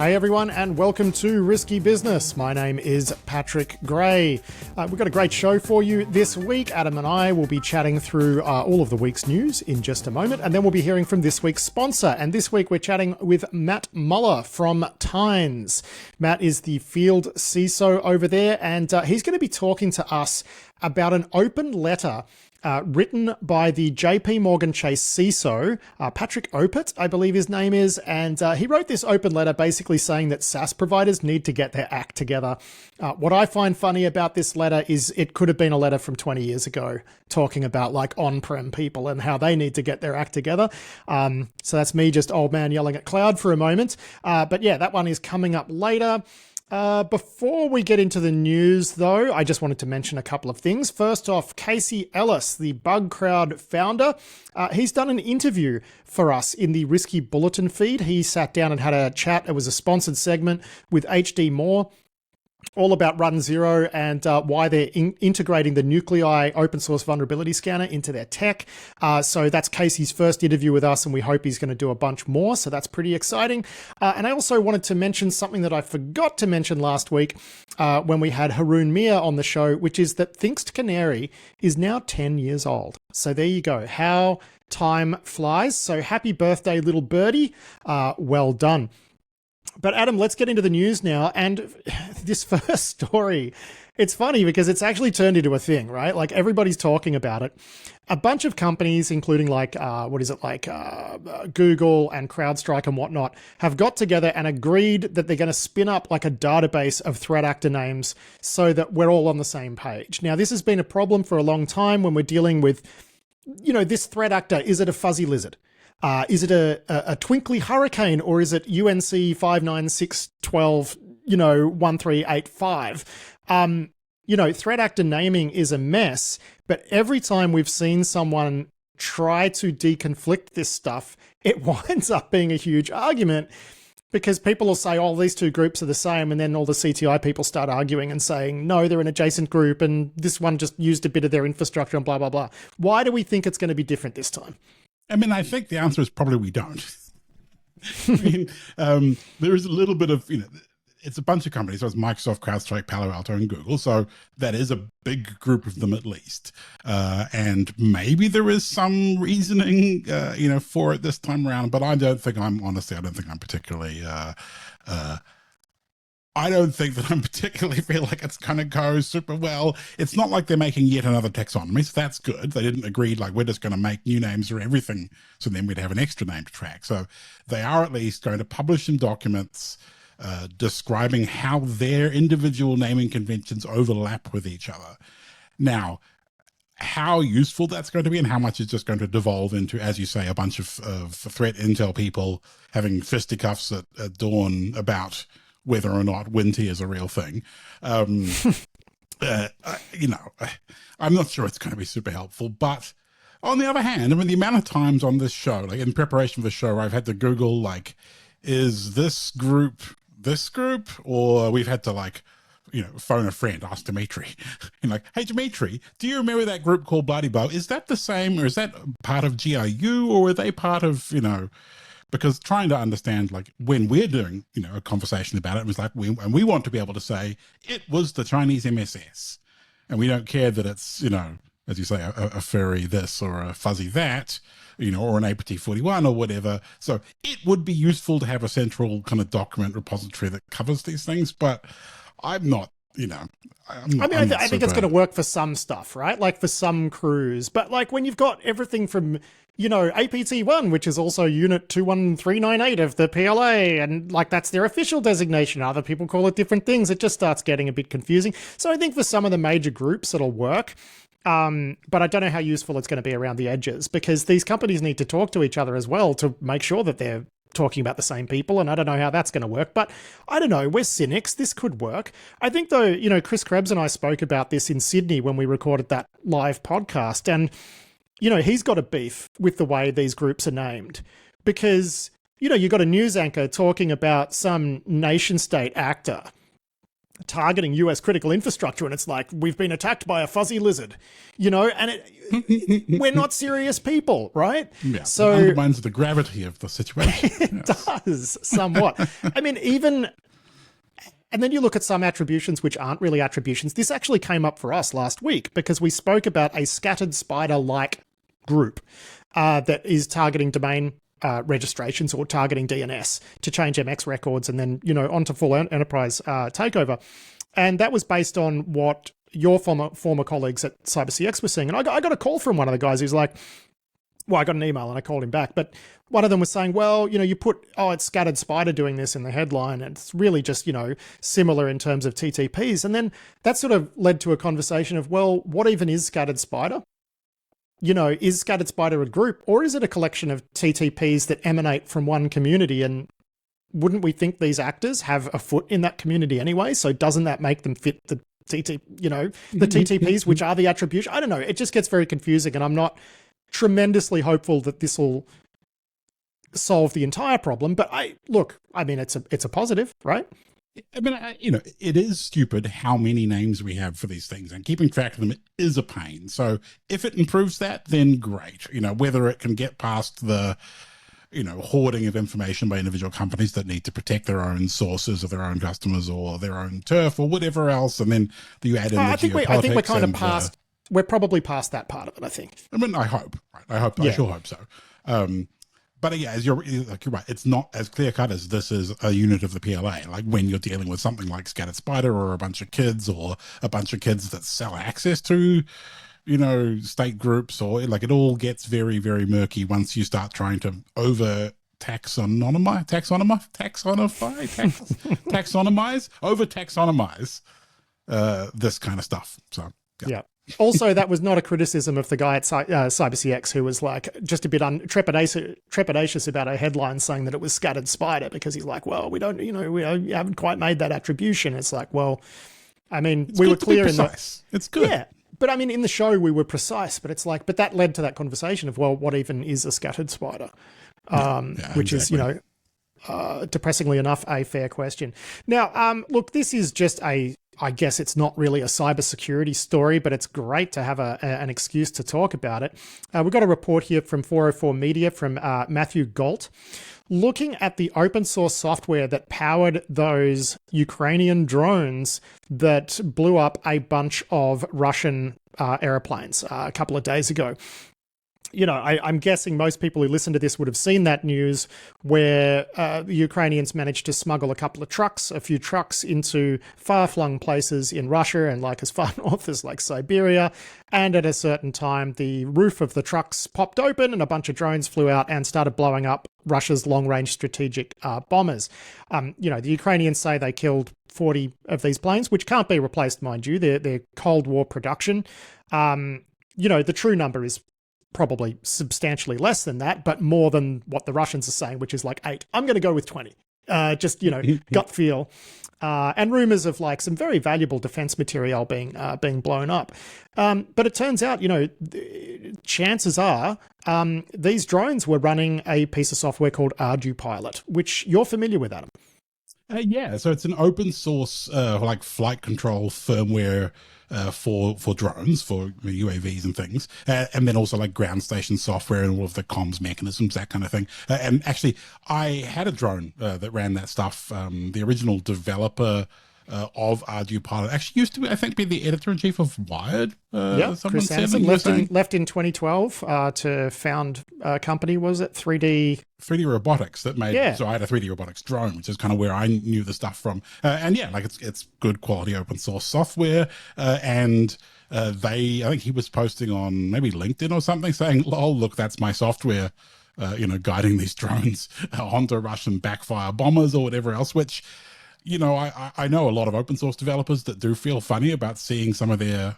Hey everyone, and welcome to Risky Business. My name is Patrick Gray. We've got a great show for you this week. Adam and I will be chatting through all of the week's news in just a moment, and then we'll be hearing from this week's sponsor. And this week we're chatting with Matt Muller from Tynes. Matt is the field CISO over there, and he's going to be talking to us about an open letter written by the JP Morgan Chase CISO, Patrick Opit, I believe his name is, and he wrote this open letter basically saying that SaaS providers need to get their act together. What I find funny about this letter is it could have been a letter from 20 years ago talking about like on-prem people and how they need to get their act together. So that's me just old man yelling at cloud for a moment. But yeah, that one is coming up later. Before we get into the news, though, I just wanted to mention a couple of things. First off, Casey Ellis, the Bug Crowd founder, he's done an interview for us in the Risky Bulletin feed. He sat down and had a chat. It was a sponsored segment with HD Moore, all about Run Zero and why they're integrating the Nuclei open source vulnerability scanner into their tech. So that's Casey's first interview with us, and we hope he's going to do a bunch more. So that's pretty exciting. And I also wanted to mention something that I forgot to mention last week when we had Haroon Mir on the show, which is that Thinkst Canary is now 10 years old. So there you go. How time flies. So happy birthday, little birdie. Well done. But Adam, let's get into the news now. And this first story, it's funny because it's actually turned into a thing, right? Like everybody's talking about it. A bunch of companies, including like, Google and CrowdStrike and whatnot, have got together and agreed that they're going to spin up like a database of threat actor names so that we're all on the same page. Now, this has been a problem for a long time when we're dealing with, you know, this threat actor. Is it a fuzzy lizard? Is it a twinkly hurricane, or is it UNC56728242, 1385? Threat actor naming is a mess, but every time we've seen someone try to deconflict this stuff, it winds up being a huge argument because people will say, oh, these two groups are the same, and then all the CTI people start arguing and saying, no, they're an adjacent group, and this one just used a bit of their infrastructure and blah, blah, blah. Why do we think it's going to be different this time? I mean, I think the answer is probably we don't. I mean, there is a little bit of, it's a bunch of companies. So it's Microsoft, CrowdStrike, Palo Alto, and Google. So that is a big group of them at least. And maybe there is some reasoning, for it this time around. But I don't think I'm particularly... I don't think that I'm particularly feel like it's going to go super well. It's not like they're making yet another taxonomy, so that's good. They didn't agree like we're just going to make new names for everything, so then we'd have an extra name to track. So they are at least going to publish some documents describing how their individual naming conventions overlap with each other. Now, how useful that's going to be and how much it's just going to devolve into, as you say, a bunch of threat intel people having fisticuffs at dawn about whether or not Winty is a real thing. I'm not sure it's going to be super helpful, but on the other hand, I mean, the amount of times on this show, like in preparation for the show, I've had to Google, like, is this group, or we've had to phone a friend, ask Dimitri, and hey, Dimitri, do you remember that group called Bloody Bow? Is that the same, or is that part of GRU, or are they part of, because trying to understand, when we're doing, a conversation about it, it was like, we want to be able to say, it was the Chinese MSS. And we don't care that it's, as you say, a furry this or a fuzzy that, or an APT41 or whatever. So it would be useful to have a central kind of document repository that covers these things, but I'm not, I think it's going to work for some stuff, right? Like for some crews. But when you've got everything from, APT1, which is also Unit 21398 of the PLA, and that's their official designation. Other people call it different things. It just starts getting a bit confusing. So I think for some of the major groups, it'll work. But I don't know how useful it's going to be around the edges, because these companies need to talk to each other as well to make sure that they're talking about the same people, and I don't know how that's going to work, but I don't know. We're cynics. This could work. I think, though, Chris Krebs and I spoke about this in Sydney when we recorded that live podcast, and, he's got a beef with the way these groups are named, because, you've got a news anchor talking about some nation state actor targeting US critical infrastructure, and it's like, we've been attacked by a fuzzy lizard, and we're not serious people, right? Yeah, so it undermines the gravity of the situation. It does somewhat. I mean, and then you look at some attributions which aren't really attributions. This actually came up for us last week because we spoke about a scattered spider-like group that is targeting domain registrations or targeting DNS to change MX records and then, onto full enterprise takeover. And that was based on what your former colleagues at CyberCX were saying. And I got a call from one of the guys who's like, well, I got an email and I called him back, but one of them was saying, well, you put, it's Scattered Spider doing this in the headline, and it's really just, similar in terms of TTPs. And then that sort of led to a conversation of, well, what even is Scattered Spider? Is Scattered Spider a group, or is it a collection of TTPs that emanate from one community? And wouldn't we think these actors have a foot in that community anyway? So doesn't that make them fit the the TTPs, which are the attribution? I don't know. It just gets very confusing, and I'm not tremendously hopeful that this will solve the entire problem. But it's a positive, right? I mean, it is stupid how many names we have for these things, and keeping track of them is a pain. So if it improves that, then great. Whether it can get past the, hoarding of information by individual companies that need to protect their own sources or their own customers or their own turf or whatever else, and then you add in I think we're kind of past. We're probably past that part of it, I think. I mean, I hope. Right? I sure hope so. But yeah, you're right. It's not as clear cut as this is a unit of the PLA. Like when you're dealing with something like Scattered Spider or a bunch of kids that sell access to, state groups, or like it all gets very, very murky once you start trying to over taxonomize this kind of stuff. So yeah. Also, that was not a criticism of the guy at CyberCX who was like just a bit trepidatious about a headline saying that it was Scattered Spider, because he's like, well, we don't, we haven't quite made that attribution. It's like, well, I mean, we were clear in that. It's good. Yeah. But I mean, in the show, we were precise, but it's like, but that led to that conversation of, well, what even is a Scattered Spider? Which exactly. Is, depressingly enough, a fair question. Now, look, this is just I guess it's not really a cybersecurity story, but it's great to have an excuse to talk about it. We've got a report here from 404 Media from Matthew Galt, looking at the open source software that powered those Ukrainian drones that blew up a bunch of Russian airplanes a couple of days ago. I'm guessing most people who listen to this would have seen that news where the Ukrainians managed to smuggle a few trucks into far-flung places in Russia and like as far north as like Siberia. And at a certain time, the roof of the trucks popped open and a bunch of drones flew out and started blowing up Russia's long-range strategic bombers. The Ukrainians say they killed 40 of these planes, which can't be replaced, mind you. They're Cold War production. The true number is probably substantially less than that, but more than what the Russians are saying, which is like 8. I'm going to go with 20. Gut feel. And rumors of like some very valuable defense material being blown up. But it turns out, chances are these drones were running a piece of software called ArduPilot, which you're familiar with, Adam. Yeah, so it's an open source like flight control firmware for drones, for UAVs and things, and then also like ground station software and all of the comms mechanisms, that kind of thing. And actually, I had a drone that ran that stuff. The original developer of ArduPilot actually used to, I think, be the editor-in-chief of Wired. Chris Anderson left in 2012 to found a company, was it 3D Robotics that made, so I had a 3D Robotics drone, which is kind of where I knew the stuff from. And yeah, like it's good quality open source software. I think he was posting on maybe LinkedIn or something saying, oh, look, that's my software, guiding these drones onto Russian backfire bombers or whatever else, which, I know a lot of open source developers that do feel funny about seeing some of their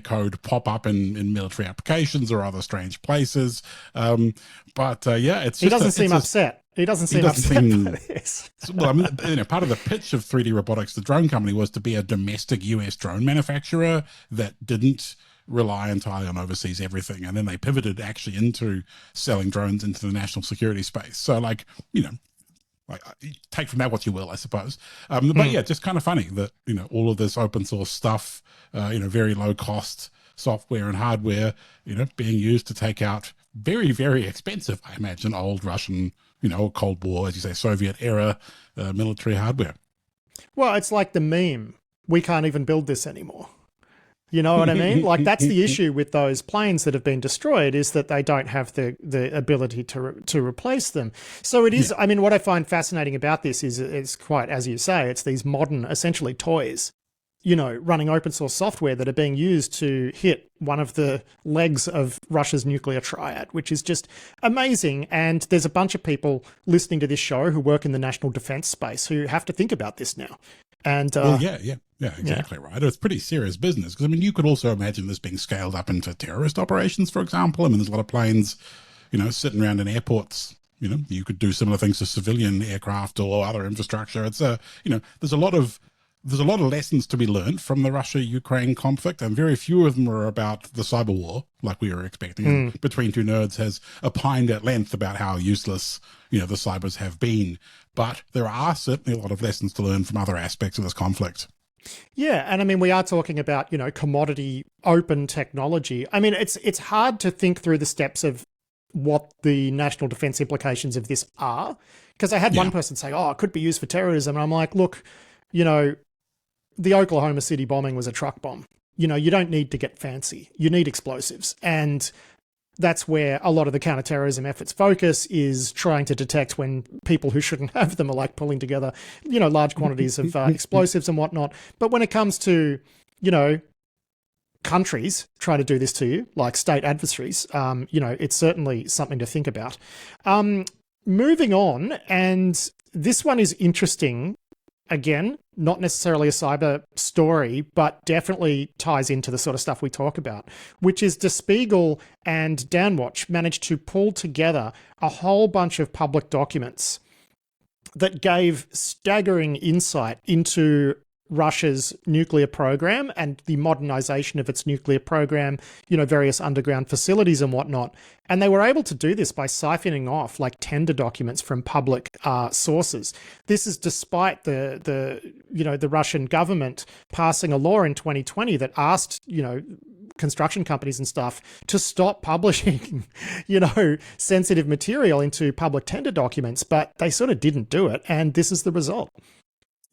code pop up in military applications or other strange places. But it's just, he doesn't seem upset. He doesn't seem upset by this. Well, I mean, part of the pitch of 3D Robotics, the drone company, was to be a domestic US drone manufacturer that didn't rely entirely on overseas everything. And then they pivoted actually into selling drones into the national security space. So like, like, take from that what you will, I suppose. But yeah, just kind of funny that, all of this open source stuff, very low cost software and hardware, being used to take out very, very expensive, I imagine, old Russian, Cold War, as you say, Soviet era military hardware. Well, it's like the meme. We can't even build this anymore. You know what I mean? Like, that's the issue with those planes that have been destroyed, is that they don't have the ability to replace them. So it is, yeah. I mean, what I find fascinating about this is it's quite, as you say, it's these modern, essentially toys, running open source software that are being used to hit one of the legs of Russia's nuclear triad, which is just amazing. And there's a bunch of people listening to this show who work in the national defense space who have to think about this now. And yeah, exactly right. It's pretty serious business, because I mean, you could also imagine this being scaled up into terrorist operations, for example. I mean, there's a lot of planes, sitting around in airports. You could do similar things to civilian aircraft or other infrastructure. It's there's a lot of lessons to be learned from the Russia-Ukraine conflict, and very few of them are about the cyber war, like we were expecting. And Between Two Nerds has opined at length about how useless, the cybers have been. But there are certainly a lot of lessons to learn from other aspects of this conflict. Yeah, and I mean, we are talking about, commodity open technology. I mean, it's hard to think through the steps of what the national defense implications of this are, because I had one person say, it could be used for terrorism. And I'm like, look, the Oklahoma City bombing was a truck bomb. You don't need to get fancy. You need explosives. And that's where a lot of the counterterrorism efforts focus, is trying to detect when people who shouldn't have them are like pulling together, large quantities of explosives and whatnot. But when it comes to, countries trying to do this to you, like state adversaries, it's certainly something to think about. Moving on, and this one is interesting. Again, not necessarily a cyber story, but definitely ties into the sort of stuff we talk about, which is Der Spiegel and Downwatch managed to pull together a whole bunch of public documents that gave staggering insight into Russia's nuclear program and the modernization of its nuclear program, various underground facilities and whatnot. And they were able to do this by siphoning off like tender documents from public sources. This is despite the Russian government passing a law in 2020 that asked, construction companies and stuff to stop publishing, sensitive material into public tender documents, but they sort of didn't do it. And this is the result.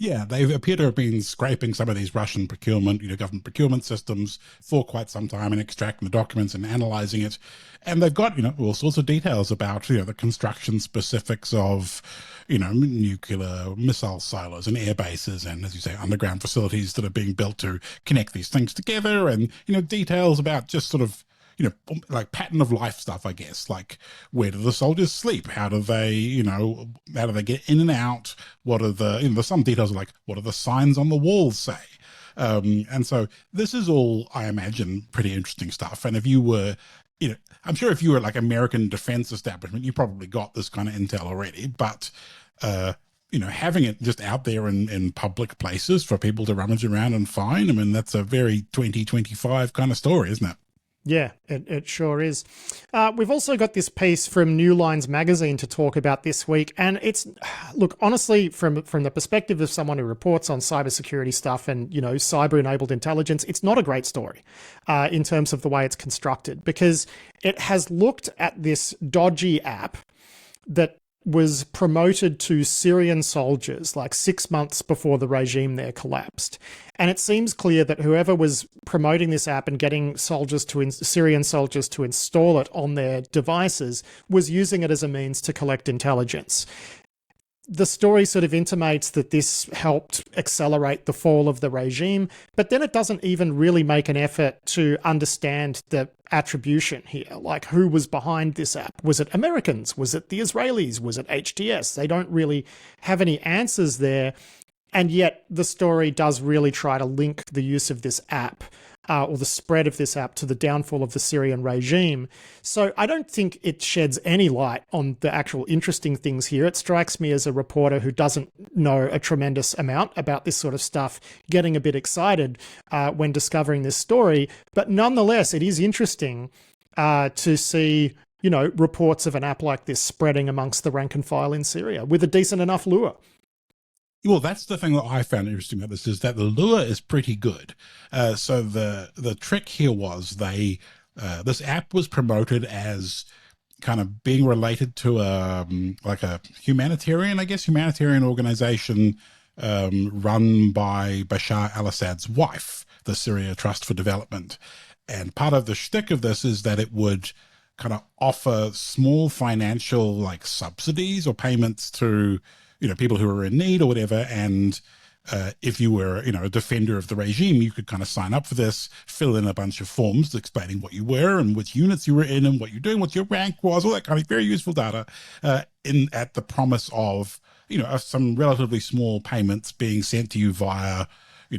Yeah, they appear to have been scraping some of these Russian procurement, government procurement systems for quite some time, and extracting the documents and analyzing it. And they've got, all sorts of details about, the construction specifics of, nuclear missile silos and air bases, and, as you say, underground facilities that are being built to connect these things together, and, details about just sort of, like pattern of life stuff, I guess, like where do the soldiers sleep? How do they, how do they get in and out? What are the, there's some details like, what do the signs on the walls say? And so this is all, I imagine, pretty interesting stuff. And if you were, I'm sure if you were like American defense establishment, you probably got this kind of intel already, but, having it just out there in public places for people to rummage around and find, I mean, that's a very 2025 kind of story, isn't it? Yeah, it sure is. We've also got this piece from New Lines magazine to talk about this week. And it's, look, honestly, from the perspective of someone who reports on cybersecurity stuff and, cyber-enabled intelligence, it's not a great story in terms of the way it's constructed, because it has looked at this dodgy app that was promoted to Syrian soldiers like 6 months before the regime there collapsed. And it seems clear that whoever was promoting this app and getting Syrian soldiers to install it on their devices was using it as a means to collect intelligence. The story sort of intimates that this helped accelerate the fall of the regime, but then it doesn't even really make an effort to understand the attribution here, like who was behind this app. Was it Americans? Was it the Israelis? Was it HTS? They don't really have any answers there, and yet the story does really try to link the use of this app or the spread of this app to the downfall of the Syrian regime. So I don't think it sheds any light on the actual interesting things here. It strikes me as a reporter who doesn't know a tremendous amount about this sort of stuff, getting a bit excited when discovering this story. But nonetheless, it is interesting to see reports of an app like this spreading amongst the rank and file in Syria with a decent enough lure. Well, that's the thing that I found interesting about this, is that the lure is pretty good. So the trick here was this app was promoted as kind of being related to a humanitarian organization run by Bashar al-Assad's wife, the Syria Trust for Development. And part of the shtick of this is that it would kind of offer small financial subsidies or payments to people who are in need or whatever. And if you were, a defender of the regime, you could kind of sign up for this, fill in a bunch of forms explaining what you were and which units you were in and what you're doing, what your rank was, all that kind of very useful data, at the promise of, some relatively small payments being sent to you via,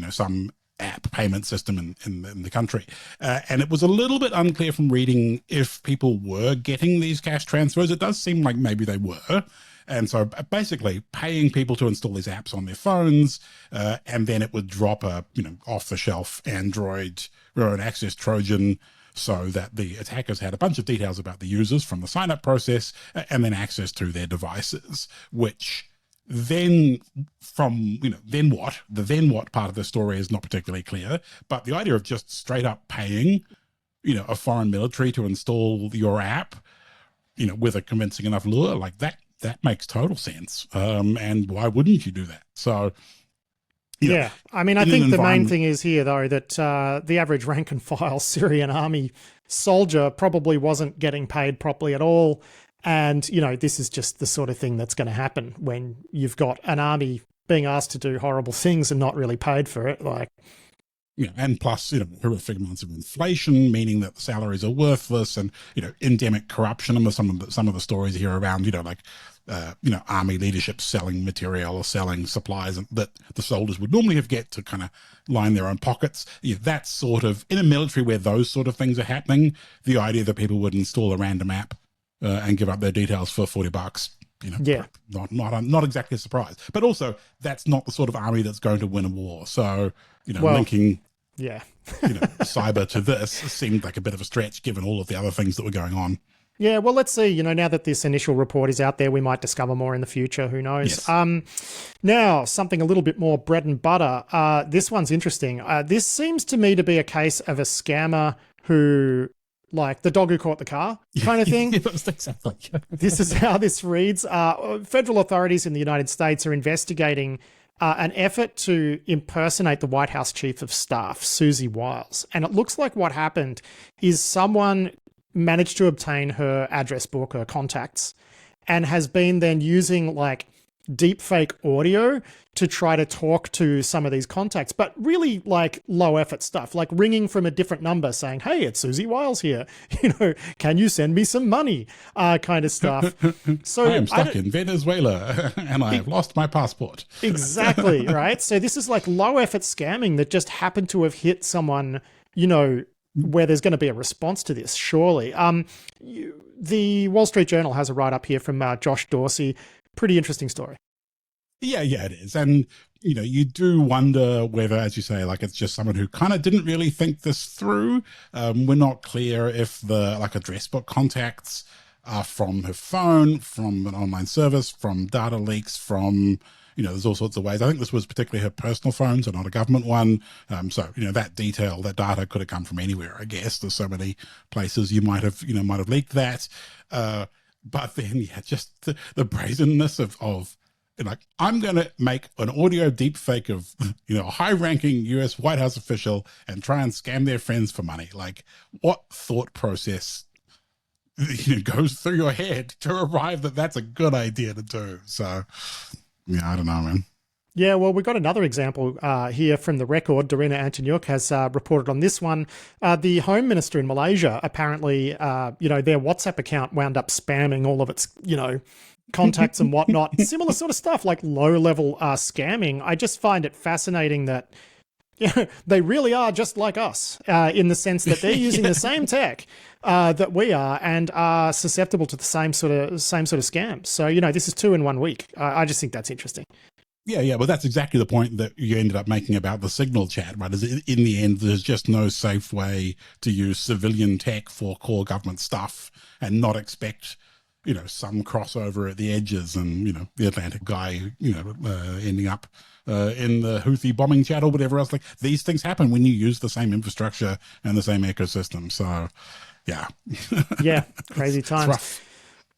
some app payment system in the country. And it was a little bit unclear from reading if people were getting these cash transfers. It does seem like maybe they were. And so basically paying people to install these apps on their phones, and then it would drop a, off-the-shelf Android remote access Trojan so that the attackers had a bunch of details about the users from the sign-up process and then access to their devices, which then then what? The then what part of the story is not particularly clear, but the idea of just straight up paying, a foreign military to install your app, with a convincing enough lure like that makes total sense. And why wouldn't you do that? So, I mean, I think the main thing is here, though, that the average rank and file Syrian army soldier probably wasn't getting paid properly at all. And, this is just the sort of thing that's going to happen when you've got an army being asked to do horrible things and not really paid for it. And plus, horrific amounts of inflation, meaning that the salaries are worthless, and, endemic corruption. And some of the stories here around, army leadership selling material or selling supplies that the soldiers would normally get to kind of line their own pockets. That's sort of, in a military where those sort of things are happening, the idea that people would install a random app and give up their details for $40, not exactly a surprise. But also, that's not the sort of army that's going to win a war. So, linking cyber to this seemed like a bit of a stretch given all of the other things that were going on. Yeah, well, let's see. Now that this initial report is out there, we might discover more in the future. Who knows? Yes. Now, something a little bit more bread and butter. This one's interesting. This seems to me to be a case of a scammer who, like the dog who caught the car kind of thing. Yes, exactly. This is how this reads. Federal authorities in the United States are investigating an effort to impersonate the White House Chief of Staff, Susie Wiles. And it looks like what happened is someone managed to obtain her address book, her contacts, and has been then using deepfake audio to try to talk to some of these contacts, but really low effort stuff, like ringing from a different number saying, "Hey, it's Susie Wiles here. Can you send me some money?" Kind of stuff. So I am stuck in Venezuela and I have lost my passport. Exactly, right? So this is low effort scamming that just happened to have hit someone, where there's going to be a response to this, surely. The Wall Street Journal has a write-up here from Josh Dorsey. Pretty interesting story. Yeah, it is. And, you do wonder whether, as you say, it's just someone who kind of didn't really think this through. We're not clear if the address book contacts are from her phone, from an online service, from data leaks, from, there's all sorts of ways. I think this was particularly her personal phone, so not a government one. So, that data could have come from anywhere, I guess. There's so many places you might have leaked that. But then, just the brazenness of I'm going to make an audio deepfake of, a high-ranking US White House official and try and scam their friends for money. What thought process, goes through your head to arrive that that's a good idea to do? So, I don't know, man. Yeah, well, we've got another example here from The Record. Darina Antonyuk has reported on this one. The Home Minister in Malaysia, apparently, their WhatsApp account wound up spamming all of its, contacts and whatnot. Similar sort of stuff, like low-level scamming. I just find it fascinating that they really are just like us in the sense that they're using the same tech that we are and are susceptible to the same sort of scams. So, this is 2 in 1 week. I just think that's interesting. Yeah, well, that's exactly the point that you ended up making about the Signal chat, right? Is in the end, there's just no safe way to use civilian tech for core government stuff and not expect, some crossover at the edges and, the Atlantic guy, ending up in the Houthi bombing chat or whatever else. Like, these things happen when you use the same infrastructure and the same ecosystem. So, yeah. Yeah, crazy times. Rough.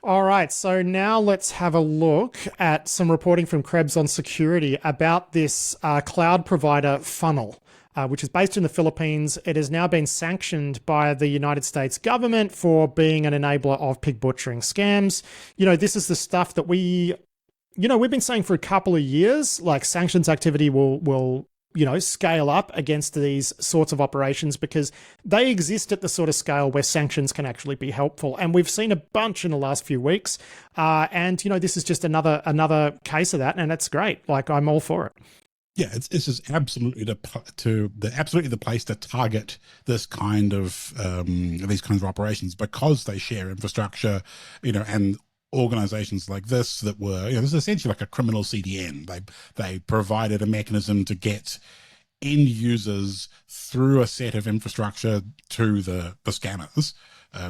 All right, so now let's have a look at some reporting from Krebs on security about this cloud provider Funnel, which is based in the Philippines. It has now been sanctioned by the United States government for being an enabler of pig butchering scams. This is the stuff that we've been saying for a couple of years, like sanctions activity will scale up against these sorts of operations because they exist at the sort of scale where sanctions can actually be helpful. And we've seen a bunch in the last few weeks. And this is just another case of that. And it's great. Like, I'm all for it. Yeah, this is absolutely the place to target this kind of these kinds of operations because they share infrastructure, and organizations like this that were, this is essentially like a criminal CDN. They provided a mechanism to get end users through a set of infrastructure to the scanners,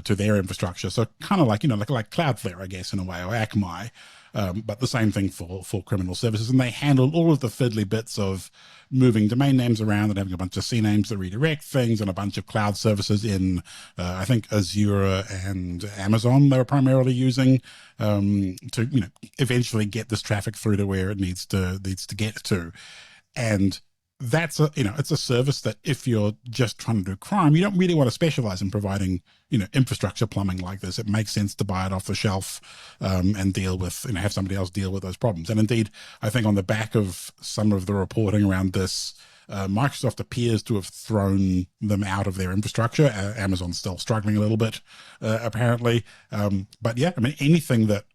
to their infrastructure. So kind of like, like Cloudflare, I guess, in a way, or Akamai. But the same thing for criminal services. And they handled all of the fiddly bits of moving domain names around and having a bunch of CNAMEs that redirect things and a bunch of cloud services in, I think, Azure and Amazon they were primarily using to, eventually get this traffic through to where it needs to get to. And that's it's a service that if you're just trying to do crime, you don't really want to specialize in providing, infrastructure plumbing like this. It makes sense to buy it off the shelf and deal with, have somebody else deal with those problems. And indeed, I think on the back of some of the reporting around this, Microsoft appears to have thrown them out of their infrastructure. Amazon's still struggling a little bit, apparently. But yeah, anything that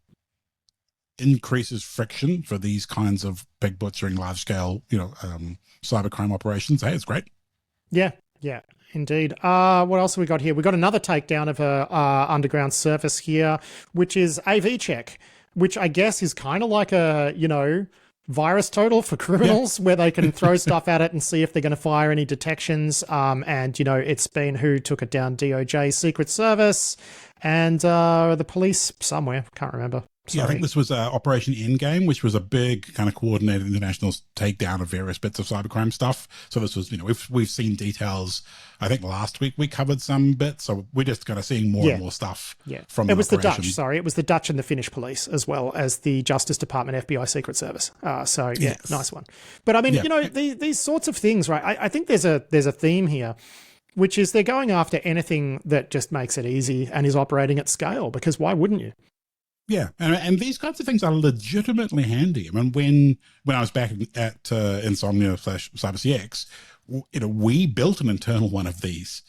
increases friction for these kinds of pig butchering, large scale, cybercrime operations. Hey, it's great. Yeah, indeed. What else have we got here? We got another takedown of a underground service here, which is AV Check, which I guess is kind of like a, virus total for criminals where they can throw stuff at it and see if they're going to fire any detections. And, it's been who took it down, DOJ, Secret Service, and the police somewhere. Can't remember. Sorry. Yeah, I think this was Operation Endgame, which was a big kind of coordinated international takedown of various bits of cybercrime stuff. So this was, we've seen details. I think last week we covered some bits, so we're just kind of seeing more and more stuff. Yeah, from it was the Dutch. Sorry, it was the Dutch and the Finnish police as well as the Justice Department, FBI, Secret Service. So yeah, yes. Nice one. But I mean, these sorts of things, right? I think there's a theme here, which is they're going after anything that just makes it easy and is operating at scale. Because why wouldn't you? Yeah, and these kinds of things are legitimately handy. I mean, when I was back at Insomnia/CyberCX, we built an internal one of these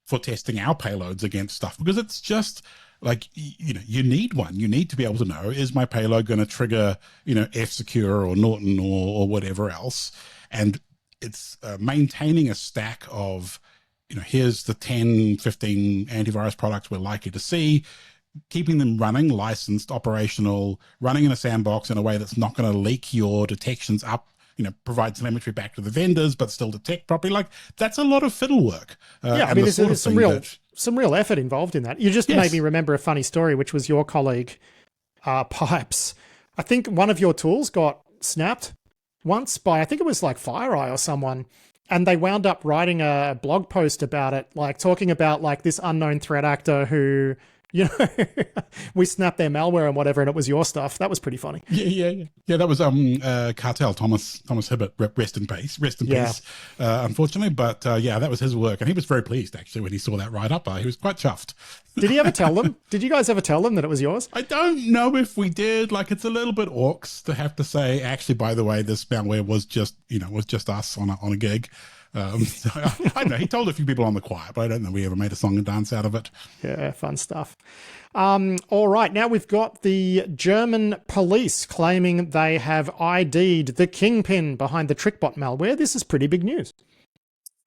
for testing our payloads against stuff because it's just like, you need one. You need to be able to know, is my payload going to trigger, F-Secure or Norton or whatever else? And it's maintaining a stack of, here's the 10, 15 antivirus products we're likely to see, keeping them running, licensed, operational, running in a sandbox in a way that's not going to leak your detections up, provide telemetry back to the vendors, but still detect properly. Like, that's a lot of fiddle work. There's some real effort involved in that. You just made me remember a funny story, which was your colleague, Pipes. I think one of your tools got snapped once by, I think it was like FireEye or someone, and they wound up writing a blog post about it, like talking about like this unknown threat actor who, we snapped their malware and whatever, and it was your stuff. That was pretty funny. Yeah. That was Cartel Thomas Hibbert. Rest in peace. Unfortunately, but that was his work, and he was very pleased actually when he saw that write up. He was quite chuffed. Did he ever tell them? Did you guys ever tell them that it was yours? I don't know if we did. Like, it's a little bit orcs to have to say, actually, by the way, this malware was just us on a gig. So I don't know. He told a few people on the quiet, but I don't know we ever made a song and dance out of it. Yeah, fun stuff. All right, now we've got the German police claiming they have ID'd the kingpin behind the Trickbot malware. This is pretty big news.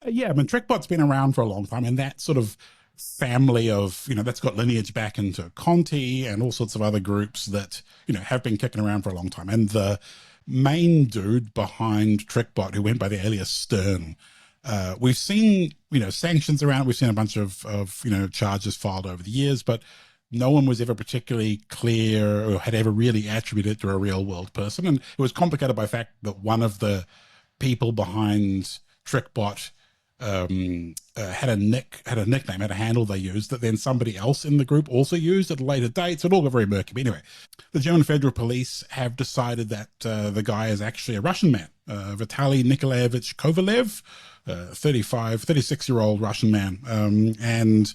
Yeah, I mean, Trickbot's been around for a long time, and that sort of family of, that's got lineage back into Conti and all sorts of other groups that, have been kicking around for a long time. And the main dude behind Trickbot, who went by the alias Stern, we've seen, sanctions around. We've seen a bunch of charges filed over the years, but no one was ever particularly clear or had ever really attributed it to a real world person. And it was complicated by the fact that one of the people behind Trickbot had a nickname, had a handle they used that then somebody else in the group also used at a later date. So it all got very murky. But anyway, the German Federal Police have decided that the guy is actually a Russian man, Vitaly Nikolaevich Kovalev, 36-year-old Russian man, and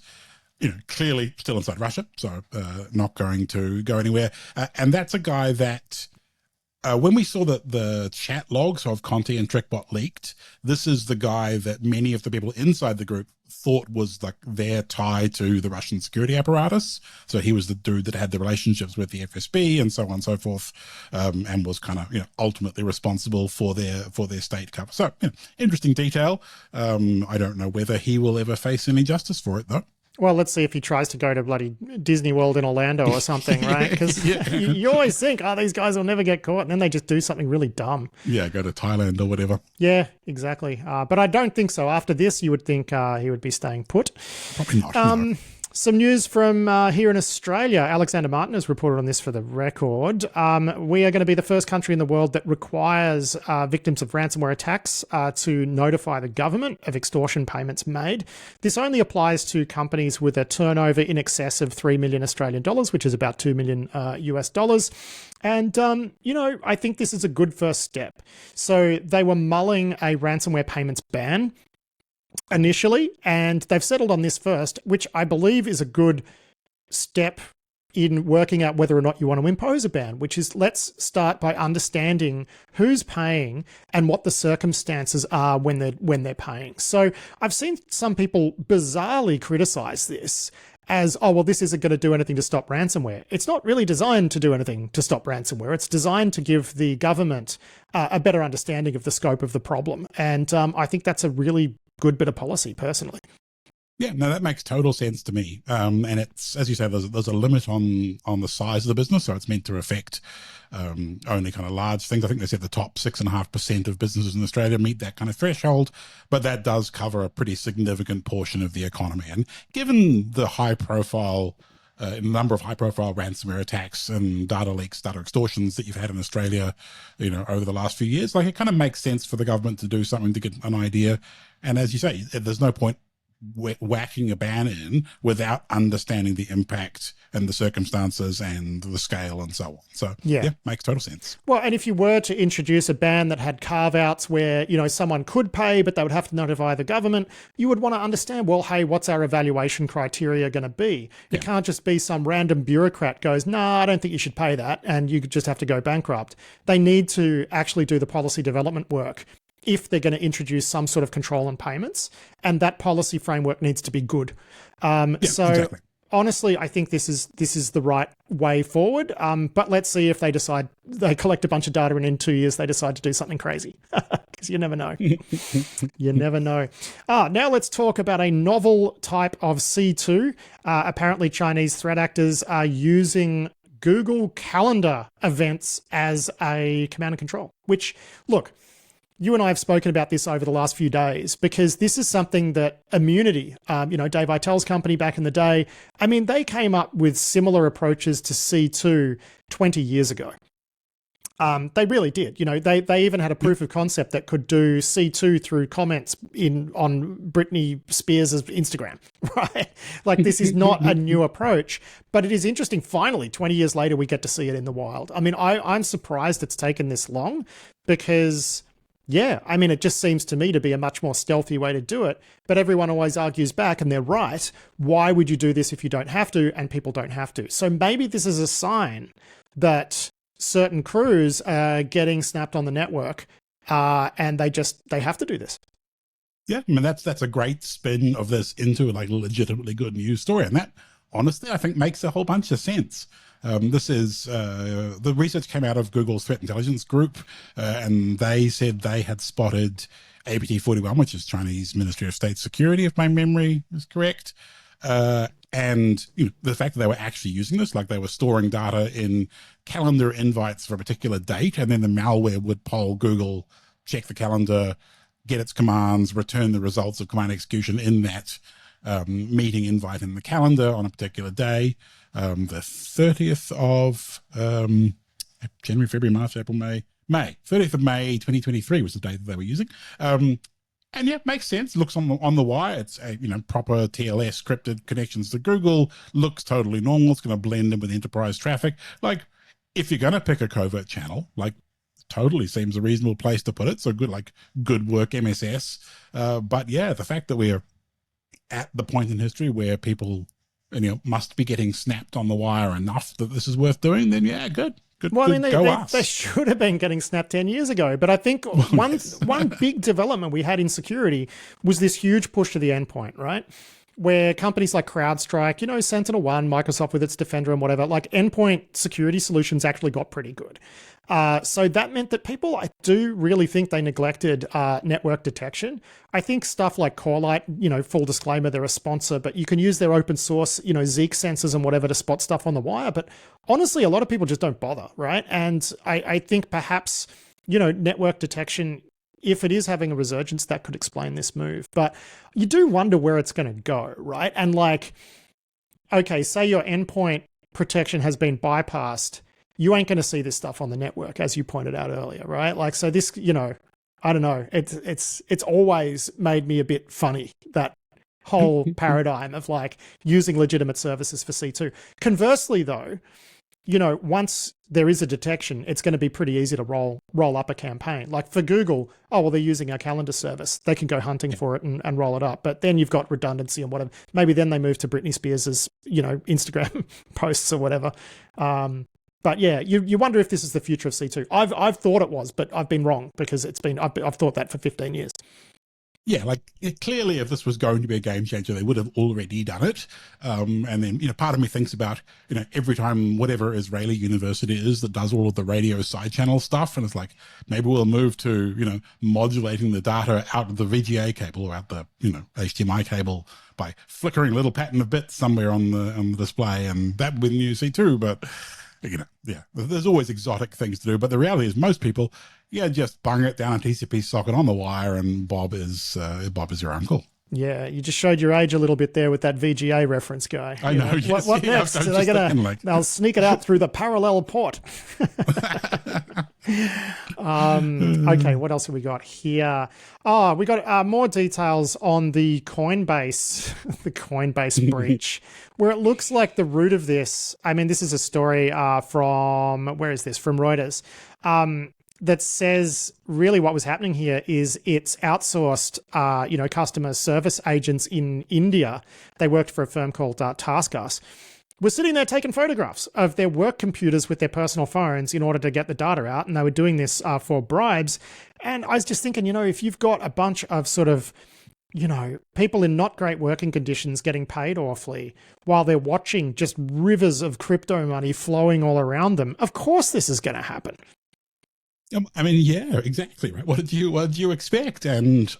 clearly still inside Russia, so not going to go anywhere. And that's a guy that when we saw that the chat logs of Conti and Trickbot leaked, this is the guy that many of the people inside the group thought was like their tie to the Russian security apparatus. So he was the dude that had the relationships with the FSB and so on and so forth, and was kind of ultimately responsible for their state cover. So interesting detail. I don't know whether he will ever face any justice for it though. Well, let's see if he tries to go to bloody Disney World in Orlando or something, right? Because you always think, these guys will never get caught, and then they just do something really dumb. Yeah, go to Thailand or whatever. Yeah, exactly. But I don't think so. After this, you would think he would be staying put. Probably not. No. Some news from here in Australia. Alexander Martin has reported on this for the record. We are going to be the first country in the world that requires victims of ransomware attacks to notify the government of extortion payments made. This only applies to companies with a turnover in excess of 3 million Australian dollars, which is about 2 million US dollars. And, I think this is a good first step. So they were mulling a ransomware payments ban initially, and they've settled on this first, which I believe is a good step in working out whether or not you want to impose a ban, which is let's start by understanding who's paying and what the circumstances are when they're paying. So I've seen some people bizarrely criticize this as, this isn't going to do anything to stop ransomware. It's not really designed to do anything to stop ransomware. It's designed to give the government a better understanding of the scope of the problem. And I think that's a really good bit of policy, personally. Yeah, no, that makes total sense to me. And it's, as you say, there's a limit on the size of the business, so it's meant to affect only kind of large things. I think they said the top 6.5% of businesses in Australia meet that kind of threshold, but that does cover a pretty significant portion of the economy. And given the number of high-profile ransomware attacks and data leaks, data extortions that you've had in Australia, over the last few years, it kind of makes sense for the government to do something to get an idea. And as you say, there's no point whacking a ban in without understanding the impact and the circumstances and the scale and so on. So yeah, makes total sense. Well, and if you were to introduce a ban that had carve-outs where, someone could pay, but they would have to notify the government, you would want to understand, well, hey, what's our evaluation criteria going to be? It can't just be some random bureaucrat goes, I don't think you should pay that, and you just have to go bankrupt. They need to actually do the policy development work if they're going to introduce some sort of control on payments, and that policy framework needs to be good. Exactly. Honestly, I think this is the right way forward. But let's see if they collect a bunch of data and in 2 years they decide to do something crazy, because you never know. You never know. Now let's talk about a novel type of C2. Apparently Chinese threat actors are using Google Calendar events as a command and control, which, look, you and I have spoken about this over the last few days, because this is something that Immunity, Dave Vitale's company back in the day, they came up with similar approaches to C2 20 years ago. They really did. They even had a proof of concept that could do C2 through comments on Britney Spears' Instagram, right? This is not a new approach, but it is interesting. Finally, 20 years later, we get to see it in the wild. I'm surprised it's taken this long, because it just seems to me to be a much more stealthy way to do it. But everyone always argues back, and they're right. Why would you do this if you don't have to? And people don't have to. So maybe this is a sign that certain crews are getting snapped on the network, and they have to do this. Yeah, that's a great spin of this into a legitimately good news story. And that, honestly, I think makes a whole bunch of sense. This is the research came out of Google's threat intelligence group, and they said they had spotted APT-41, which is Chinese Ministry of State Security, if my memory is correct, And the fact that they were actually using this, like they were storing data in calendar invites for a particular date, and then the malware would poll Google, check the calendar, get its commands, return the results of command execution in that meeting invite in the calendar on a particular day. The 30th of January, February, March, April, May, 30th of May, 2023 was the date that they were using. And yeah, makes sense. Looks on the wire. It's a, proper TLS scripted connections to Google. Looks totally normal. It's going to blend in with enterprise traffic. Like, if you're going to pick a covert channel, like, totally seems a reasonable place to put it. So good work, MSS. But yeah, the fact that we're at the point in history where people, must be getting snapped on the wire enough that this is worth doing, then yeah, good. Well, I mean, they should have been getting snapped 10 years ago. But I think one big development we had in security was this huge push to the endpoint, right? Where companies like CrowdStrike, SentinelOne, Microsoft with its Defender and whatever, like endpoint security solutions actually got pretty good. So that meant that people, I do really think they neglected network detection. I think stuff like Corelight, full disclaimer, they're a sponsor, but you can use their open source, Zeek sensors and whatever to spot stuff on the wire. But honestly, a lot of people just don't bother, right? And I think perhaps, network detection, if it is having a resurgence, that could explain this move. But you do wonder where it's going to go, right? And like, okay, say your endpoint protection has been bypassed. You ain't going to see this stuff on the network, as you pointed out earlier, right? Like, so this, I don't know. It's always made me a bit funny, that whole paradigm of like using legitimate services for C2. Conversely, though, once there is a detection, it's going to be pretty easy to roll up a campaign. Like for Google, oh, well, they're using our calendar service. They can go hunting for it and roll it up. But then you've got redundancy and whatever. Maybe then they move to Britney Spears's, Instagram posts or whatever. But yeah, you wonder if this is the future of C2. I've thought it was, but I've been wrong because I've thought that for 15 years. Yeah, like clearly if this was going to be a game changer, they would have already done it. And then, part of me thinks about, every time whatever Israeli university is that does all of the radio side channel stuff, and it's like, maybe we'll move to, modulating the data out of the VGA cable or out the, HDMI cable by flickering a little pattern of bits somewhere on the display, and that would be new C2, but yeah, there's always exotic things to do. But the reality is most people, just bung it down a TCP socket on the wire, and Bob is your uncle. Yeah, you just showed your age a little bit there with that VGA reference guy. I know. Yes, what next? Are they they'll sneak it out through the parallel port. Okay, what else have we got here? Oh, we got more details on the Coinbase, breach, where it looks like the root of this. I mean, this is a story from, where is this? From Reuters. That says really what was happening here is it's outsourced, customer service agents in India. They worked for a firm called TaskUs. Were sitting there taking photographs of their work computers with their personal phones in order to get the data out. And they were doing this for bribes. And I was just thinking, if you've got a bunch of sort of, people in not great working conditions getting paid awfully while they're watching just rivers of crypto money flowing all around them, of course this is going to happen. I mean, yeah, exactly right. What did you expect? And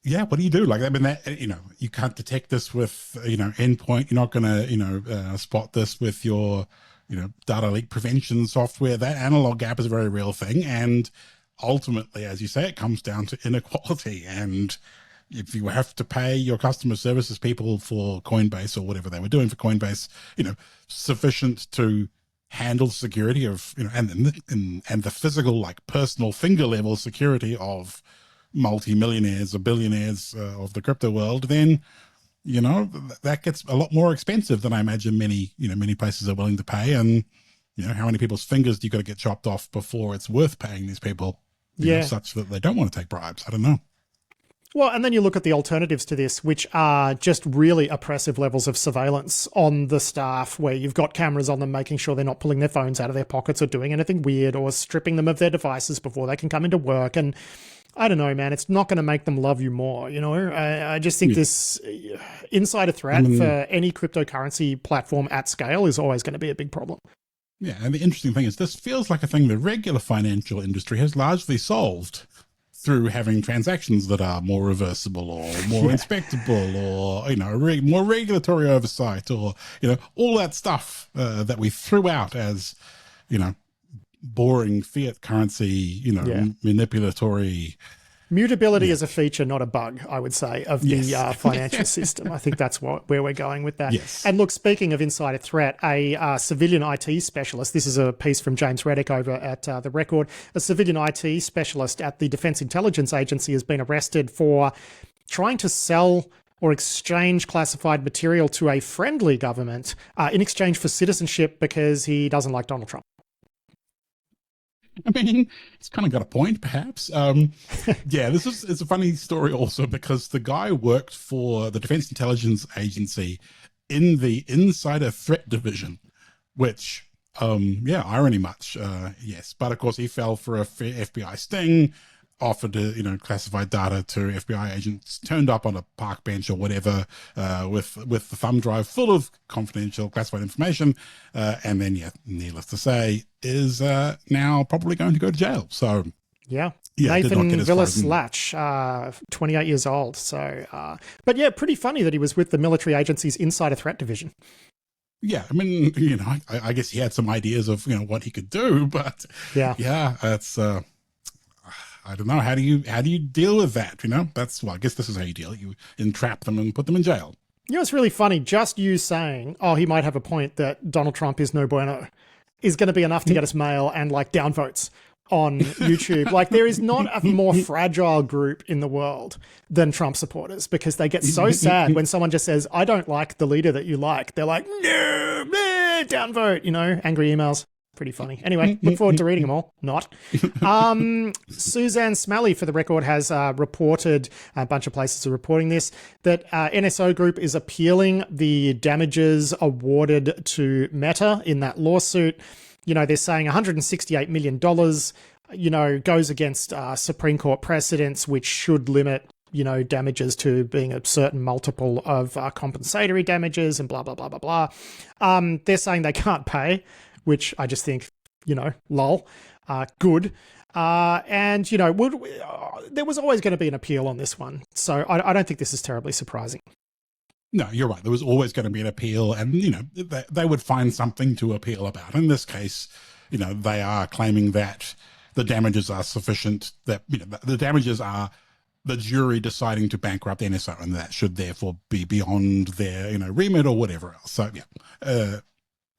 yeah, what do you do? Like, I mean, that, you can't detect this with, endpoint. You're not going to, spot this with your, data leak prevention software. That analog gap is a very real thing. And ultimately, as you say, it comes down to inequality. And if you have to pay your customer services people for Coinbase or whatever they were doing for Coinbase, sufficient to handle security of, and the physical, like personal finger level security of multi-millionaires or billionaires of the crypto world, then, that gets a lot more expensive than I imagine many places are willing to pay. And, how many people's fingers do you got to get chopped off before it's worth paying these people, such that they don't want to take bribes? I don't know. Well, and then you look at the alternatives to this, which are just really oppressive levels of surveillance on the staff, where you've got cameras on them, making sure they're not pulling their phones out of their pockets or doing anything weird or stripping them of their devices before they can come into work. And I don't know, man, it's not going to make them love you more. I just think this insider threat for any cryptocurrency platform at scale is always going to be a big problem. Yeah, and the interesting thing is this feels like a thing the regular financial industry has largely solved through having transactions that are more reversible or more inspectable, or, you know, more regulatory oversight, or, you know, all that stuff that we threw out as, you know, boring fiat currency, you know, manipulatory. Mutability is a feature, not a bug, I would say, of the financial system. I think that's where we're going with that. Yes. And look, speaking of insider threat, a civilian IT specialist, this is a piece from James Reddick over at The Record, a civilian IT specialist at the Defense Intelligence Agency has been arrested for trying to sell or exchange classified material to a friendly government in exchange for citizenship because he doesn't like Donald Trump. I mean, it's kind of got a point, perhaps. Yeah, it's a funny story also, because the guy worked for the Defense Intelligence Agency in the Insider Threat Division, which, irony much, yes. But of course, he fell for a FBI sting, offered to, you know, classified data to FBI agents, turned up on a park bench or whatever, with the thumb drive full of confidential classified information, and then, needless to say, is now probably going to go to jail. So Nathan Villas Latch, 28 years old. So, but yeah, pretty funny that he was with the military agency's Insider Threat Division. Yeah, I mean, you know, I guess he had some ideas of, you know, what he could do, but that's. I don't know. How do you deal with that? You know, I guess this is how you deal. You entrap them and put them in jail. You know, it's really funny. Just you saying, oh, he might have a point that Donald Trump is no bueno is going to be enough to get us mail and like downvotes on YouTube. Like, there is not a more fragile group in the world than Trump supporters, because they get so sad when someone just says, I don't like the leader that you like. They're like, no, downvote, you know, angry emails. Pretty funny. Anyway, look forward to reading them all. Not. Suzanne Smalley, for The Record, has reported, a bunch of places are reporting this, that NSO Group is appealing the damages awarded to Meta in that lawsuit. You know, they're saying $168 million, you know, goes against Supreme Court precedents, which should limit, you know, damages to being a certain multiple of compensatory damages and blah, blah, blah, blah, blah. They're saying they can't pay, which I just think, you know, lol, good. And, you know, there was always going to be an appeal on this one. So I don't think this is terribly surprising. No, you're right. There was always going to be an appeal, and, you know, they would find something to appeal about. In this case, you know, they are claiming that the damages are sufficient, that, you know, the damages are the jury deciding to bankrupt NSO, and that should therefore be beyond their, you know, remit or whatever else. So,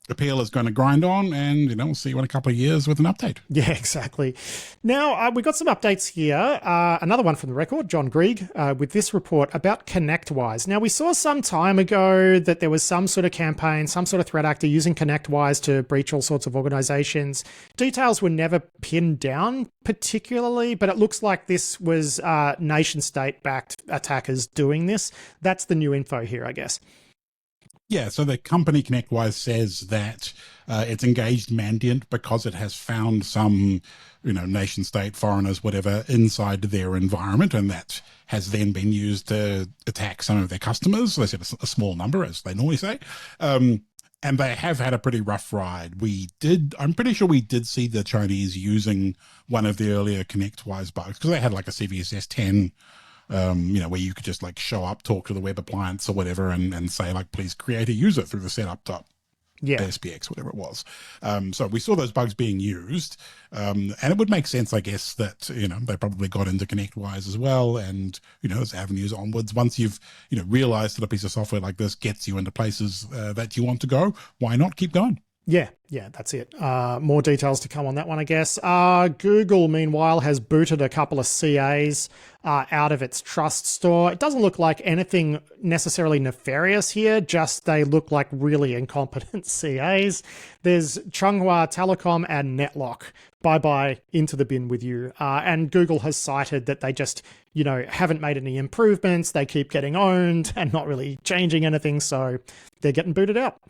appeal is going to grind on, and, you know, we'll see you in a couple of years with an update. Yeah, exactly. Now, we've got some updates here. Another one from The Record, John Grieg, with this report about Connectionwise. Now, we saw some time ago that there was some sort of campaign, some sort of threat actor using Connectionwise to breach all sorts of organizations. Details were never pinned down particularly, but it looks like this was nation-state-backed attackers doing this. That's the new info here, I guess. Yeah, so the company Connectionwise says that it's engaged Mandant because it has found some, you know, nation state, foreigners, whatever, inside their environment, and that has then been used to attack some of their customers. They said a small number, as they normally say. And they have had a pretty rough ride. I'm pretty sure we did see the Chinese using one of the earlier Connectionwise bugs, because they had like a CVSS 10, you know, where you could just like show up, talk to the web appliance or whatever, and say like, please create a user through the setup top. ASPX, whatever it was. So we saw those bugs being used, and it would make sense, I guess, that, you know, they probably got into Connectionwise as well, and, you know, as avenues onwards, once you've, you know, realized that a piece of software like this gets you into places that you want to go, why not keep going? Yeah, that's it. More details to come on that one, I guess. Google, meanwhile, has booted a couple of CAs out of its trust store. It doesn't look like anything necessarily nefarious here, just they look like really incompetent CAs. There's Chunghwa Telecom and Netlock. Bye-bye, into the bin with you. And Google has cited that they just, you know, haven't made any improvements. They keep getting owned and not really changing anything, so they're getting booted out.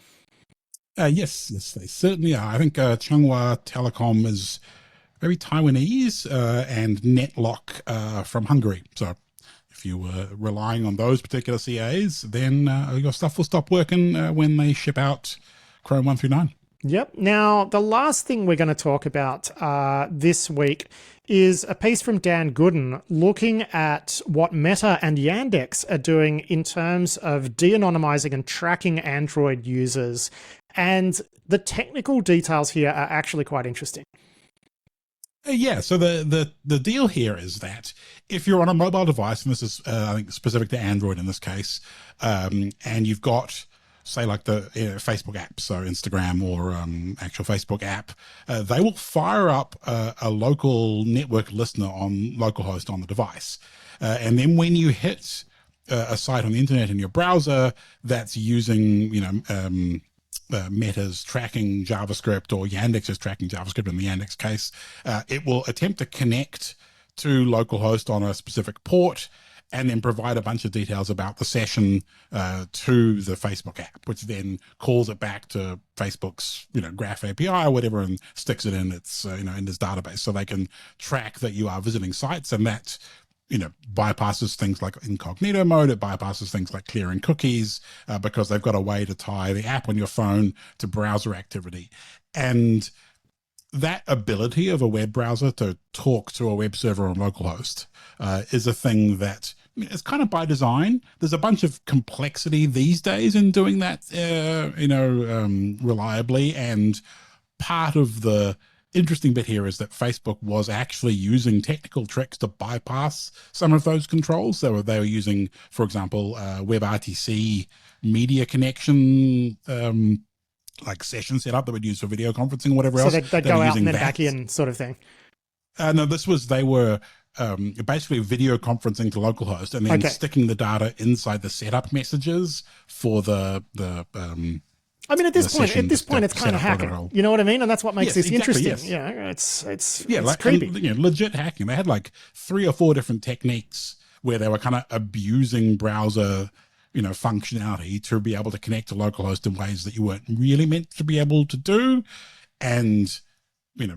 Yes, they certainly are. I think Chunghwa Telecom is very Taiwanese, and Netlock from Hungary. So if you were relying on those particular CAs, then your stuff will stop working when they ship out Chrome 1 through 9. Yep. Now, the last thing we're going to talk about this week is a piece from Dan Gooden looking at what Meta and Yandex are doing in terms of de-anonymizing and tracking Android users. And the technical details here are actually quite interesting. Yeah, so the deal here is that if you're on a mobile device, and this is, I think, specific to Android in this case, and you've got, say, like the Facebook app, so Instagram or actual Facebook app, they will fire up a local network listener on localhost on the device. And then when you hit a site on the internet in your browser that's using, Meta's tracking JavaScript or Yandex's tracking JavaScript in the Yandex case, it will attempt to connect to localhost on a specific port and then provide a bunch of details about the session to the Facebook app, which then calls it back to Facebook's, Graph API or whatever, and sticks it in its, in this database, so they can track that you are visiting sites, and that, bypasses things like incognito mode. It bypasses things like clearing cookies because they've got a way to tie the app on your phone to browser activity. And that ability of a web browser to talk to a web server on localhost is a thing that it's kind of by design. There's a bunch of complexity these days in doing that, reliably. And part of the interesting bit here is that Facebook was actually using technical tricks to bypass some of those controls. They were using, for example, WebRTC media connection, like session setup that would use for video conferencing or whatever else. So they'd go out and then back in, sort of thing. No, they were basically video conferencing to localhost and then sticking the data inside the setup messages for the at this point, it's kind of hacking. You know what I mean? And that's what makes this interesting. Yes. Yeah, it's creepy. Legit hacking. They had like 3 or 4 different techniques where they were kind of abusing browser, functionality to be able to connect to localhost in ways that you weren't really meant to be able to do. And,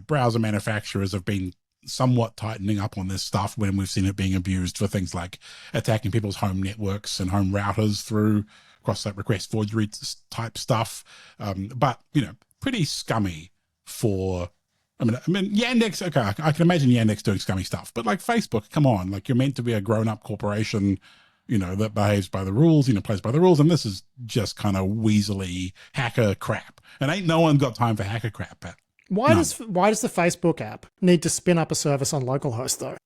browser manufacturers have been somewhat tightening up on this stuff when we've seen it being abused for things like attacking people's home networks and home routers through cross-site request forgery type stuff. But, pretty scummy for, Yandex, okay, I can imagine Yandex doing scummy stuff, but like Facebook, come on, like you're meant to be a grown-up corporation, that behaves by the rules, plays by the rules, and this is just kind of weaselly hacker crap. And ain't no one got time for hacker crap, Pat. Why does the Facebook app need to spin up a service on localhost, though?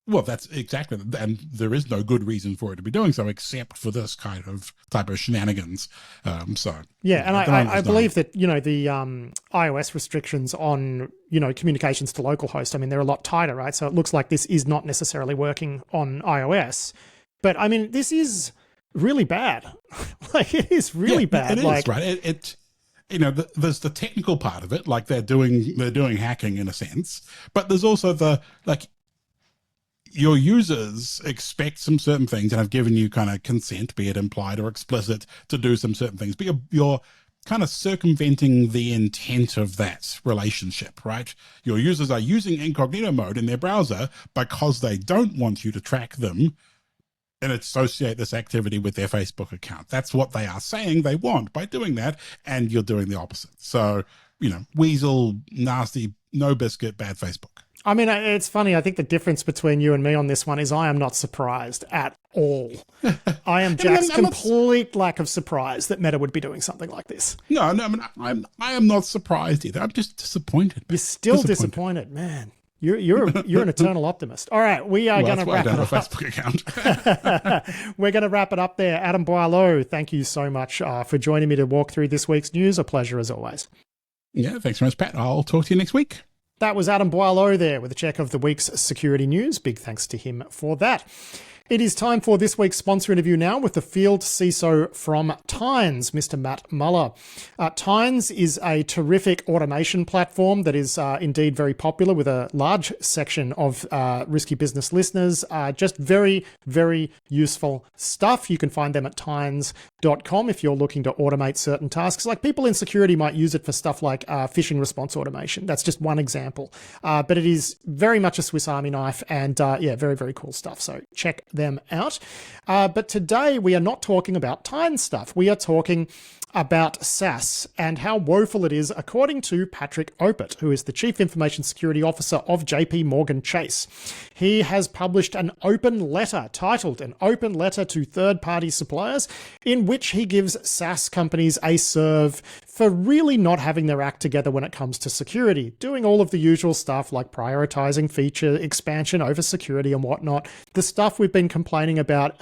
Well, that's exactly, and there is no good reason for it to be doing so except for this type of shenanigans. And I believe that the iOS restrictions on communications to localhost, they're a lot tighter, right? So it looks like this is not necessarily working on iOS, but this is really bad. Like it is really bad. It is, right? There's the technical part of it, like they're doing hacking in a sense, but there's also your users expect some certain things and have given you kind of consent, be it implied or explicit, to do some certain things, but you're kind of circumventing the intent of that relationship, right? Your users are using incognito mode in their browser because they don't want you to track them and associate this activity with their Facebook account. That's what they are saying they want by doing that, and you're doing the opposite. So, weasel, nasty, no biscuit, bad Facebook. It's funny. I think the difference between you and me on this one is I am not surprised at all. I am Jack's complete lack of surprise that Meta would be doing something like this. No, I am not surprised either. I'm just disappointed. You're still disappointed, man. You're an eternal optimist. All right, we are going to wrap it up. Facebook account. We're going to wrap it up there. Adam Boileau, thank you so much for joining me to walk through this week's news. A pleasure as always. Yeah, thanks very much, Pat. I'll talk to you next week. That was Adam Boileau there with a check of the week's security news. Big thanks to him for that. It is time for this week's sponsor interview now with the field CISO from Tynes, Mr. Matt Muller. Tynes is a terrific automation platform that is indeed very popular with a large section of risky business listeners. Just very, very useful stuff. You can find them at tynes.com if you're looking to automate certain tasks. Like people in security might use it for stuff like phishing response automation. That's just one example. But it is very much a Swiss Army knife and very, very cool stuff. So check them out. But today we are not talking about Tynes stuff. We are talking about SaaS and how woeful it is, according to Patrick Opit, who is the Chief Information Security Officer of JP Morgan Chase. He has published an open letter titled An Open Letter to Third-Party Suppliers, in which he gives SaaS companies a serve for really not having their act together when it comes to security, doing all of the usual stuff like prioritizing feature expansion over security and whatnot, the stuff we've been complaining about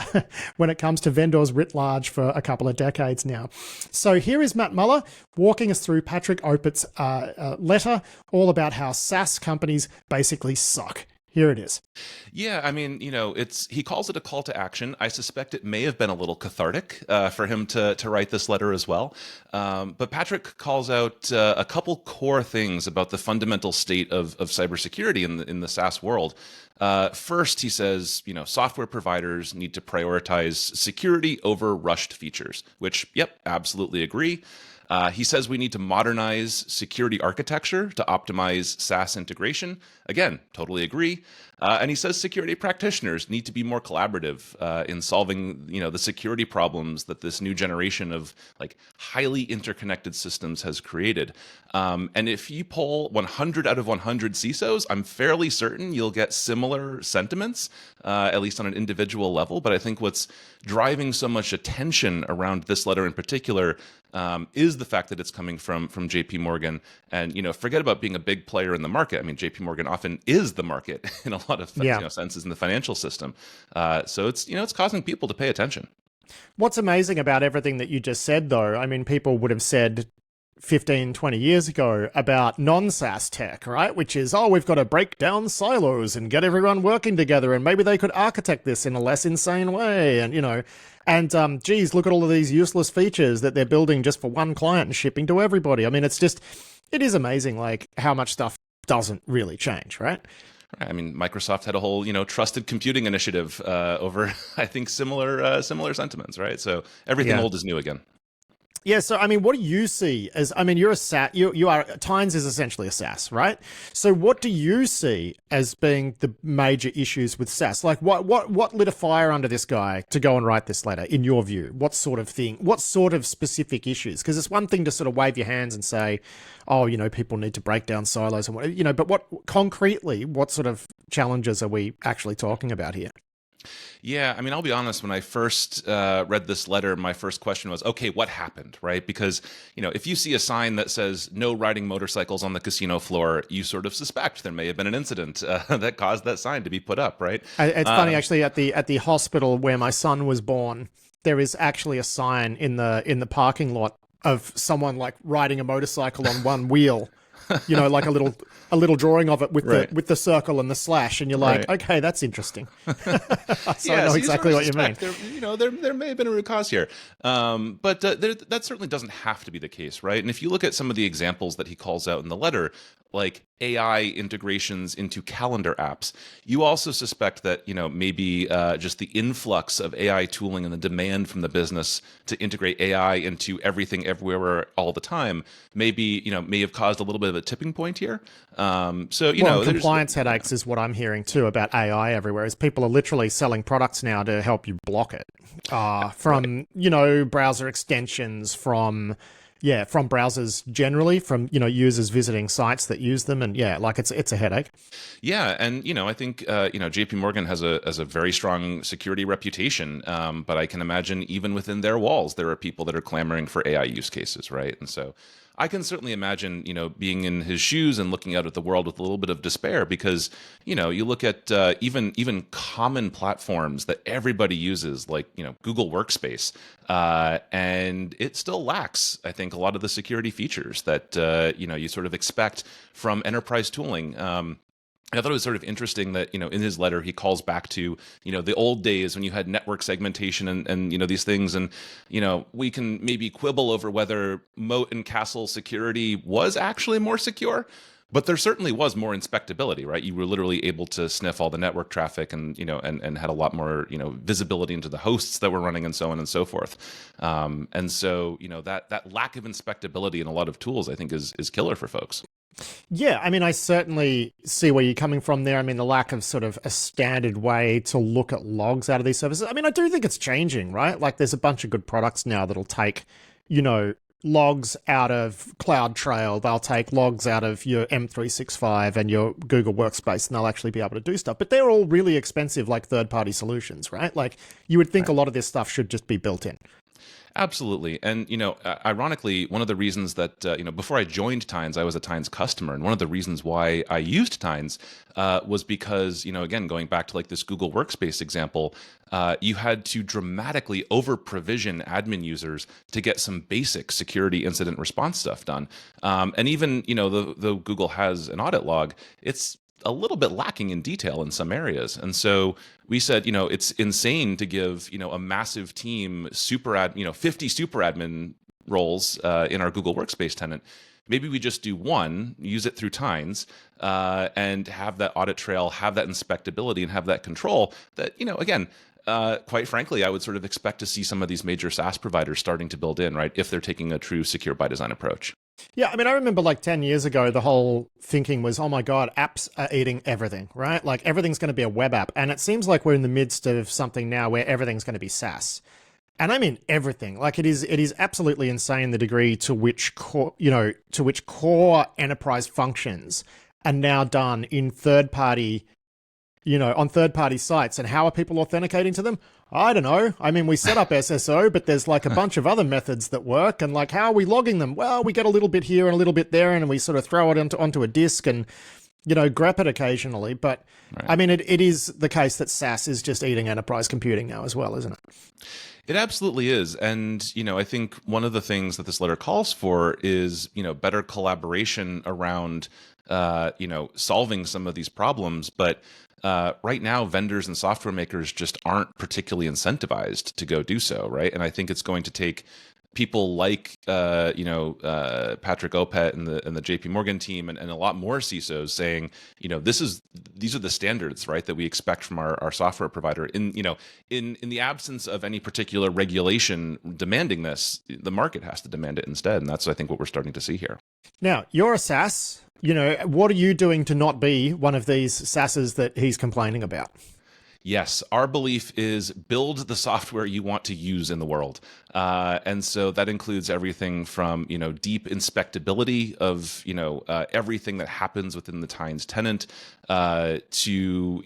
when it comes to vendors writ large for a couple of decades now. So here is Matt Muller walking us through Patrick Opit's letter, all about how SaaS companies basically suck. Here it is. Yeah, I mean, he calls it a call to action. I suspect it may have been a little cathartic for him to write this letter as well. But Patrick calls out a couple core things about the fundamental state of cybersecurity in the SaaS world. First, he says, software providers need to prioritize security over rushed features, which, yep, absolutely agree. He says we need to modernize security architecture to optimize SaaS integration. Again, totally agree. And he says security practitioners need to be more collaborative in solving, the security problems that this new generation of highly interconnected systems has created. And if you poll 100 out of 100 CISOs, I'm fairly certain you'll get similar sentiments, at least on an individual level. But I think what's driving so much attention around this letter in particular is the fact that it's coming from JP Morgan. And, forget about being a big player in the market. I mean, JP Morgan often is the market in a lot of senses in the financial system. So it's causing people to pay attention. What's amazing about everything that you just said, though, I mean, people would have said 15, 20 years ago about non-SaaS tech, right? Which is, we've got to break down silos and get everyone working together, and maybe they could architect this in a less insane way. And, geez, look at all of these useless features that they're building just for one client and shipping to everybody. I mean, it is amazing, how much stuff doesn't really change, right? I mean, Microsoft had a whole, trusted computing initiative over, I think, similar sentiments, right? So everything old is new again. Yeah, so I mean, what do you see as, I mean, you're a SaaS, you are, Tynes is essentially a SaaS, right? So what do you see as being the major issues with SaaS? What lit a fire under this guy to go and write this letter, in your view? What sort of specific issues? Because it's one thing to sort of wave your hands and say, people need to break down silos and what, but what concretely, what sort of challenges are we actually talking about here? Yeah, I mean, I'll be honest, when I first read this letter, my first question was, okay, what happened, right? Because, if you see a sign that says no riding motorcycles on the casino floor, you sort of suspect there may have been an incident that caused that sign to be put up, right? It's funny, actually, at the hospital where my son was born, there is actually a sign in the parking lot of someone riding a motorcycle on one wheel. Like a little drawing of it with the circle and the slash, and you're like, okay, that's interesting. So I know exactly what you mean. There may have been a root cause here, but that certainly doesn't have to be the case, right? And if you look at some of the examples that he calls out in the letter, like AI integrations into calendar apps, you also suspect that, maybe just the influx of AI tooling and the demand from the business to integrate AI into everything, everywhere, all the time, may have caused a little bit of a tipping point here. Compliance headaches is what I'm hearing too about AI everywhere, is people are literally selling products now to help you block it from, browser extensions, from browsers generally, from, users visiting sites that use them. And it's a headache. Yeah. And, I think, JP Morgan has a very strong security reputation. But I can imagine even within their walls, there are people that are clamoring for AI use cases, right? And so I can certainly imagine, being in his shoes and looking out at the world with a little bit of despair, because, you look at even common platforms that everybody uses, like, Google Workspace, and it still lacks, I think, a lot of the security features that, you sort of expect from enterprise tooling. I thought it was sort of interesting that, in his letter, he calls back to, the old days when you had network segmentation and these things. And, we can maybe quibble over whether moat and castle security was actually more secure, but there certainly was more inspectability, right? You were literally able to sniff all the network traffic and, and had a lot more, visibility into the hosts that were running and so on and so forth. And so, that lack of inspectability in a lot of tools, I think, is killer for folks. Yeah, I mean, I certainly see where you're coming from there. I mean, the lack of sort of a standard way to look at logs out of these services. I mean, I do think it's changing, right? Like, there's a bunch of good products now that'll take, logs out of CloudTrail. They'll take logs out of your M365 and your Google Workspace, and they'll actually be able to do stuff. But they're all really expensive, like third-party solutions, right? Like you would think a lot of this stuff should just be built in. Absolutely. And, ironically, one of the reasons that, before I joined Tines, I was a Tines customer. And one of the reasons why I used Tines was because, again, going back to like this Google Workspace example, you had to dramatically over-provision admin users to get some basic security incident response stuff done. And even, though Google has an audit log, it's a little bit lacking in detail in some areas. And so we said, it's insane to give, a massive team 50 super admin roles in our Google Workspace tenant. Maybe we just do one, use it through Tines, and have that audit trail, have that inspectability, and have that control that, again, quite frankly, I would sort of expect to see some of these major SaaS providers starting to build in, right, if they're taking a true secure by design approach. Yeah, I mean, I remember like 10 years ago, the whole thinking was, oh my God, apps are eating everything, right? Like everything's going to be a web app. And it seems like we're in the midst of something now where everything's going to be SaaS. And I mean everything. Like it is absolutely insane the degree to which core enterprise functions are now done in third-party, on third-party sites. And how are people authenticating to them? I don't know. I mean, we set up SSO, but there's like a bunch of other methods that work. And like, how are we logging them? Well, we get a little bit here and a little bit there, and we sort of throw it onto a disk and, grep it occasionally. But right. I mean, it is the case that SaaS is just eating enterprise computing now as well, isn't it? It absolutely is. And, I think one of the things that this letter calls for is, better collaboration around, solving some of these problems. But right now, vendors and software makers just aren't particularly incentivized to go do so, right? And I think it's going to take people like Patrick Opit and the JP Morgan team and a lot more CISOs saying, these are the standards, right, that we expect from our software provider. In the absence of any particular regulation demanding this, the market has to demand it instead, and that's I think what we're starting to see here. Now, you're a SaaS. What are you doing to not be one of these SaaSes that he's complaining about? Yes, our belief is build the software you want to use in the world. And so that includes everything from, deep inspectability of, everything that happens within the Tines tenant to,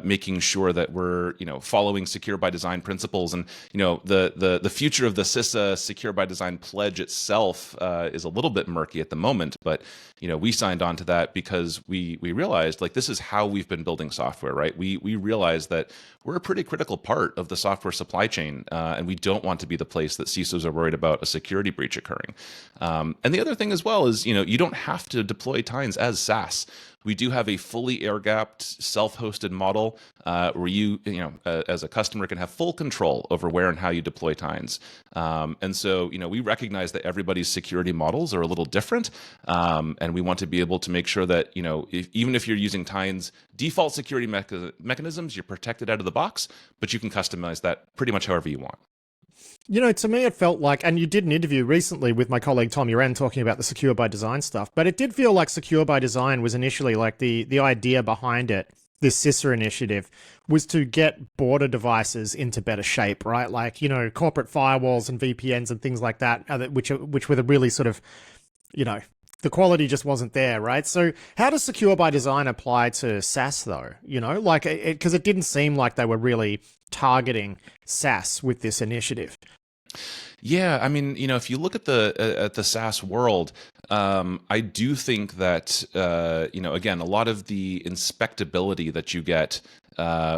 making sure that we're, following secure by design principles. And, the future of the CISA secure by design pledge itself is a little bit murky at the moment. But, we signed on to that because we realized like this is how we've been building software, right? We realized that we're a pretty critical part of the software supply chain, and we don't want to be the place that CISOs are worried about a security breach occurring. And the other thing as well is, you don't have to deploy Tines as SaaS. We do have a fully air-gapped, self-hosted model where you, as a customer, can have full control over where and how you deploy Tines. And so, we recognize that everybody's security models are a little different, and we want to be able to make sure that, even if you're using Tines default security mechanisms, you're protected out of the box, but you can customize that pretty much however you want. To me, it felt like, and you did an interview recently with my colleague Tom Uren talking about the secure by design stuff, but it did feel like secure by design was initially like the idea behind it, this CISA initiative, was to get border devices into better shape, right? Like, corporate firewalls and VPNs and things like that, which were the really sort of, the quality just wasn't there, right? So how does secure by design apply to SaaS though? Because it didn't seem like they were really targeting SaaS with this initiative. Yeah, I mean, if you look at the SaaS world, I do think that again, a lot of the inspectability that you get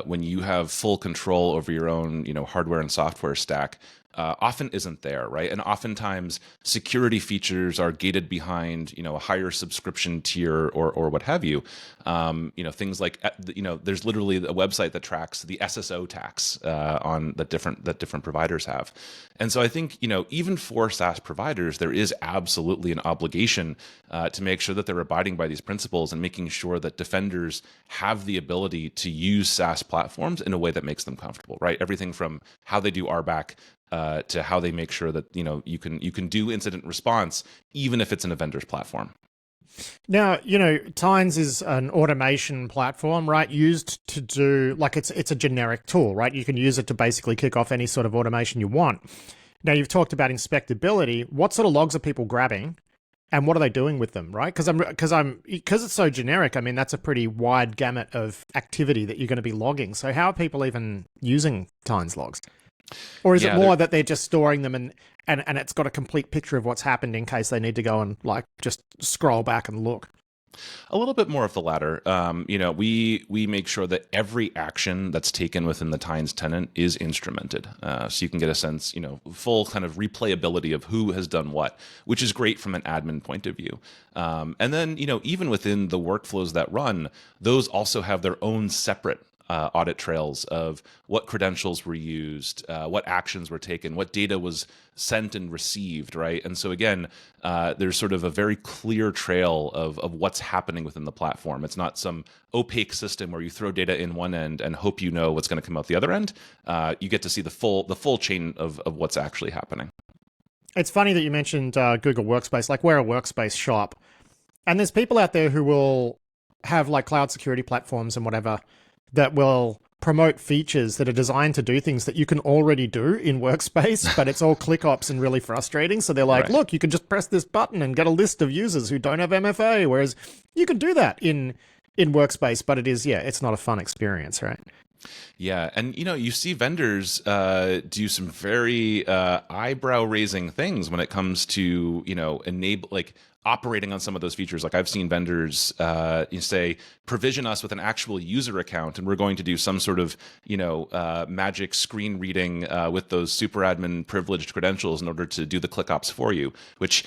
when you have full control over your own hardware and software stack often isn't there, right? And oftentimes security features are gated behind, a higher subscription tier or what have you. Things like, there's literally a website that tracks the SSO tax on that different providers have. And so I think, even for SaaS providers, there is absolutely an obligation to make sure that they're abiding by these principles and making sure that defenders have the ability to use SaaS platforms in a way that makes them comfortable, right? Everything from how they do RBAC to how they make sure that you can do incident response even if it's in a vendor's platform. Now, Tines is an automation platform, right? Used to do, like, it's a generic tool, right? You can use it to basically kick off any sort of automation you want. Now, you've talked about inspectability. What sort of logs are people grabbing, and what are they doing with them, right? Because it's so generic. I mean, that's a pretty wide gamut of activity that you're going to be logging. So how are people even using Tines logs? Or is it more that they're just storing them and it's got a complete picture of what's happened in case they need to go and like just scroll back and look? A little bit more of the latter. We make sure that every action that's taken within the Tines tenant is instrumented, so you can get a sense, full kind of replayability of who has done what, which is great from an admin point of view. And then, even within the workflows that run, those also have their own separate audit trails of what credentials were used, what actions were taken, what data was sent and received, right? And so again, there's sort of a very clear trail of what's happening within the platform. It's not some opaque system where you throw data in one end and hope you know what's going to come out the other end. You get to see the full chain of what's actually happening. It's funny that you mentioned Google Workspace. Like, we're a workspace shop, and there's people out there who will have like cloud security platforms and whatever that will promote features that are designed to do things that you can already do in Workspace, but it's all click ops and really frustrating. So they're like, look, you can just press this button and get a list of users who don't have MFA, whereas you can do that in Workspace, but it's not a fun experience, right? Yeah, and you see vendors do some very eyebrow-raising things when it comes to operating on some of those features. Like, I've seen vendors say, provision us with an actual user account, and we're going to do some sort of magic screen reading with those super admin privileged credentials in order to do the click ops for you. Which,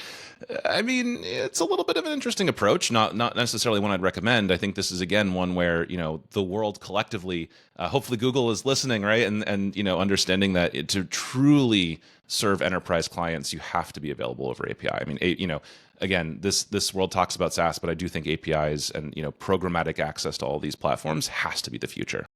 I mean, it's a little bit of an interesting approach, not necessarily one I'd recommend. I think this is again one where the world collectively, hopefully Google is listening, right, and understanding that to truly serve enterprise clients, you have to be available over API. I mean, again, this world talks about SaaS, but I do think APIs and programmatic access to all these platforms has to be the future.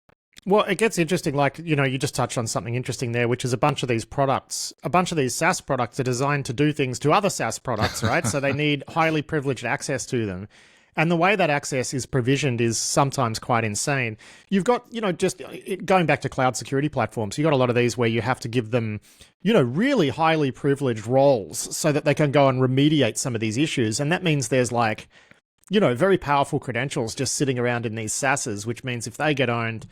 Well, it gets interesting. Like, you just touched on something interesting there, which is a bunch of these SaaS products are designed to do things to other SaaS products, right? So they need highly privileged access to them. And the way that access is provisioned is sometimes quite insane. You've got, just going back to cloud security platforms, you've got a lot of these where you have to give them, really highly privileged roles so that they can go and remediate some of these issues. And that means there's like, very powerful credentials just sitting around in these SaaSes, which means if they get owned,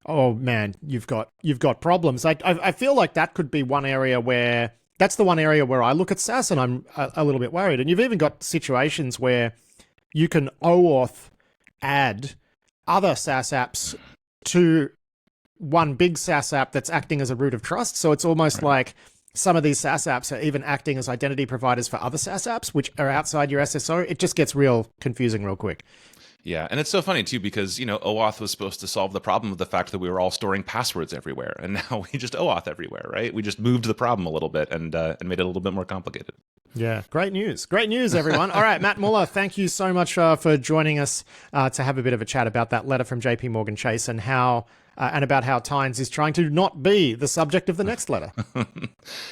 oh man, you've got problems. I feel like that could be one area where, that's the one area where I look at SaaS and I'm a little bit worried. And you've even got situations where you can OAuth add other SaaS apps to one big SaaS app that's acting as a root of trust. So it's almost like some of these SaaS apps are even acting as identity providers for other SaaS apps, which are outside your SSO. It just gets real confusing real quick. Yeah, and it's so funny too because OAuth was supposed to solve the problem of the fact that we were all storing passwords everywhere, and now we just OAuth everywhere, right? We just moved the problem a little bit and made it a little bit more complicated. Yeah, great news. Great news, everyone. All right, Matt Muller, thank you so much for joining us to have a bit of a chat about that letter from JP Morgan Chase and how and about how Tines is trying to not be the subject of the next letter.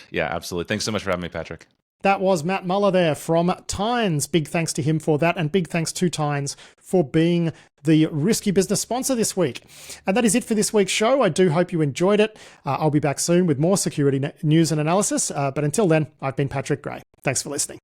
Yeah, absolutely. Thanks so much for having me, Patrick. That was Matt Muller there from Tines. Big thanks to him for that, and big thanks to Tines for being the Risky Business sponsor this week. And that is it for this week's show. I do hope you enjoyed it. I'll be back soon with more security news and analysis. But until then, I've been Patrick Gray. Thanks for listening.